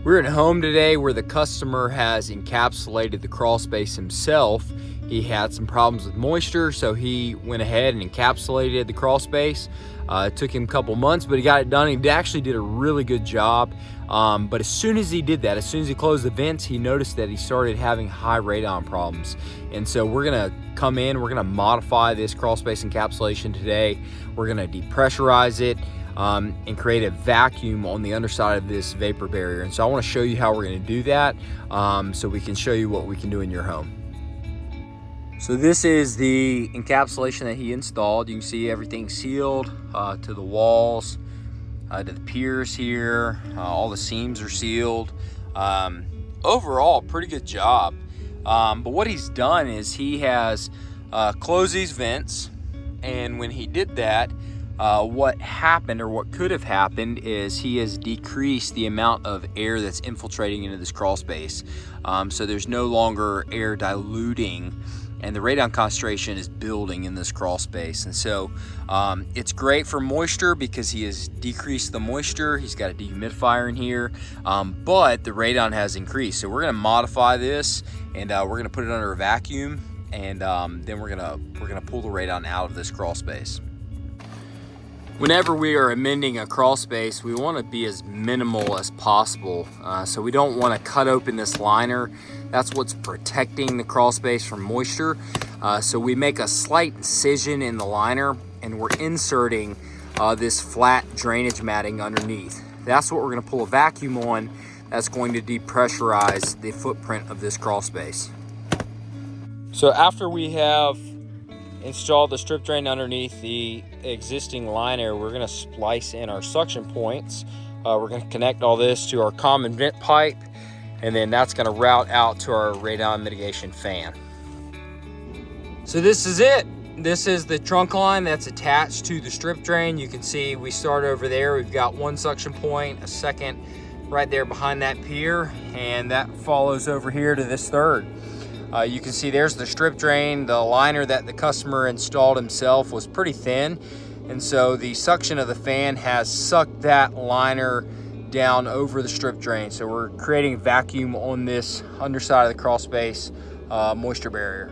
We're at home today where the customer has encapsulated the crawl space himself. He had some problems with moisture, so he went ahead and encapsulated the crawl space. It took him a couple months, but he got it done. He actually did a really good job. But as soon as he did that, as soon as he closed the vents, he noticed that he started having high radon problems. And so we're gonna come in, we're gonna modify this crawl space encapsulation today. We're gonna depressurize it and create a vacuum on the underside of this vapor barrier. And so I wanna show you how we're gonna do that so we can show you what we can do in your home. So this is the encapsulation that he installed. You can see everything sealed to the walls, to the piers here. All the seams are sealed. Overall, pretty good job. But what he's done is he has closed these vents, and when he did that, what happened, or what could have happened, is he has decreased the amount of air that's infiltrating into this crawl space. So there's no longer air diluting, and the radon concentration is building in this crawl space. And so it's great for moisture because he has decreased the moisture. He's got a dehumidifier in here, but the radon has increased. So we're gonna modify this, and we're gonna put it under a vacuum, and then we're gonna pull the radon out of this crawl space. Whenever we are amending a crawl space, we want to be as minimal as possible. So we don't want to cut open this liner. That's what's protecting the crawl space from moisture. So we make a slight incision in the liner, and we're inserting this flat drainage matting underneath. That's what we're going to pull a vacuum on. That's going to depressurize the footprint of this crawl space. So after we have installed the strip drain underneath the existing liner, we're going to splice in our suction points. We're going to connect all this to our common vent pipe, and then that's going to route out to our radon mitigation fan. So this is it. This is the trunk line that's attached to the strip drain. You can see we start over there. We've got one suction point, a second right there behind that pier, and that follows over here to this third. You can see there's the strip drain. The liner that the customer installed himself was pretty thin, and so the suction of the fan has sucked that liner down over the strip drain. So we're creating vacuum on this underside of the crawl space moisture barrier.